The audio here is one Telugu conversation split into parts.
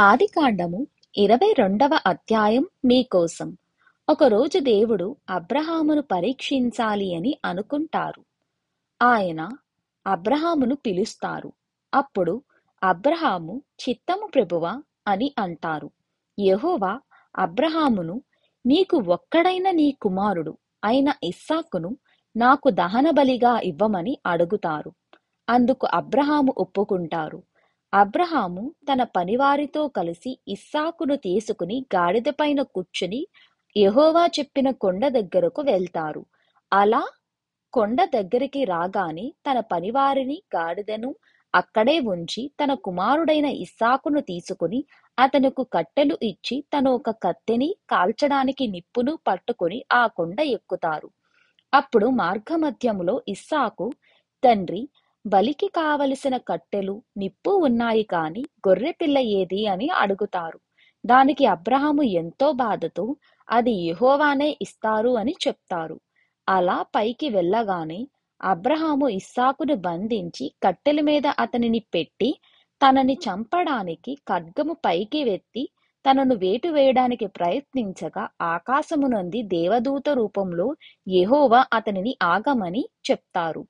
ఆదికాండము 22వ అధ్యాయం మీకోసం. ఒకరోజు దేవుడు అబ్రహామును పరీక్షించాలి అని అనుకుంటారు. ఆయన అబ్రహామును పిలుస్తారు. అప్పుడు అబ్రహాము చిత్తము ప్రభువా అని అంటారు. యెహోవా అబ్రహామును, నీకు ఒక్కడైన నీ కుమారుడు అయిన ఇస్సాకును నాకు దహనబలిగా ఇవ్వమని అడుగుతారు. అందుకు అబ్రహాము ఒప్పుకుంటారు. అబ్రహాము తన పనివారితో కలిసి ఇస్సాకును తీసుకుని గాడిదపైన కూర్చుని యెహోవా చెప్పిన కొండ దగ్గరకు వెళ్తారు. అలా కొండ దగ్గరికి రాగానే తన పనివారిని, గాడిదను అక్కడే ఉంచి తన కుమారుడైన ఇస్సాకును తీసుకుని అతనుకు కట్టెలు ఇచ్చి తను ఒక కత్తెని కాల్చడానికి నిప్పును పట్టుకుని ఆ కొండ ఎక్కుతారు. అప్పుడు మార్గమధ్యములో ఇస్సాకు, తండ్రి, బలికి కావలసిన కట్టెలు, నిప్పు ఉన్నాయి కాని గొర్రెపిల్ల ఏది అని అడుగుతారు. దానికి అబ్రహాము ఎంతో బాధతో, అది యెహోవానే ఇస్తారు అని చెప్తారు. అలా పైకి వెళ్ళగానే అబ్రహాము ఇస్సాకును బంధించి కట్టెల మీద అతనిని పెట్టి తనని చంపడానికి ఖడ్గము పైకి వెత్తి తనను వేటు వేయడానికి ప్రయత్నించగా ఆకాశము నుండి దేవదూత రూపంలో యెహోవా అతనిని ఆగమని చెప్తారు.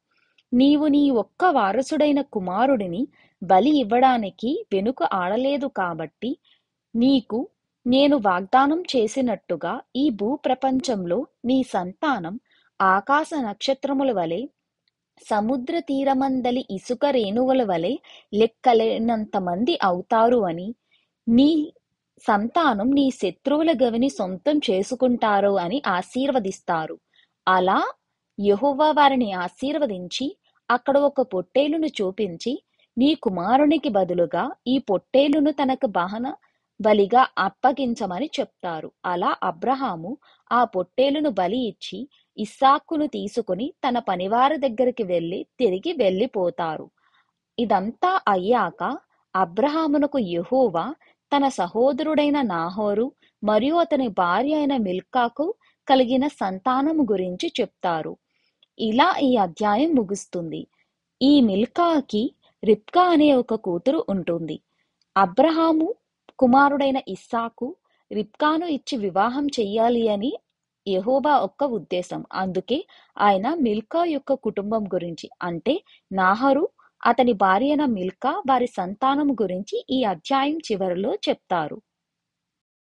నీవు నీ ఒక్క వారసుడైన కుమారుడిని బలి ఇవ్వడానికి వెనుక ఆడలేదు కాబట్టి నీకు నేను వాగ్దానం చేసినట్టుగా ఈ భూప్రపంచంలో నీ సంతానం ఆకాశ నక్షత్రముల వలె, సముద్ర తీరమందలి ఇసుక రేణువుల వలె లెక్కలేనంత మంది అవుతారు అని, నీ సంతానం నీ శత్రువుల గవిని సొంతం చేసుకుంటారు అని ఆశీర్వదిస్తారు. అలా యెహోవా వారిని ఆశీర్వదించి అక్కడ ఒక పొట్టేలును చూపించి, నీ కుమారునికి బదులుగా ఈ పొట్టేలును తనకు దహన బలిగా అప్పగించమని చెప్తారు. అలా అబ్రహాము ఆ పొట్టేలును బలి ఇచ్చి ఇస్సాకును తీసుకుని తన పనివారి దగ్గరికి తిరిగి వెళ్ళిపోతారు. ఇదంతా అయ్యాక అబ్రహామునకు యెహోవా తన సహోదరుడైన నాహోరు మరియు అతని భార్య అయిన మిల్కాకు కలిగిన సంతానము గురించి చెప్తారు. ఇలా ఈ అధ్యాయం ముగుస్తుంది. ఈ మిల్కాకి రిబ్కా అనే ఒక కూతురు ఉంటుంది. అబ్రహాము కుమారుడైన ఇస్సాకు రిబ్కాను ఇచ్చి వివాహం చెయ్యాలి అని యెహోవా యొక్క ఉద్దేశం. అందుకే ఆయన మిల్కా యొక్క కుటుంబం గురించి, అంటే నాహరు, అతని భార్య అయిన మిల్కా, వారి సంతానం గురించి ఈ అధ్యాయం చివరిలో చెప్తారు.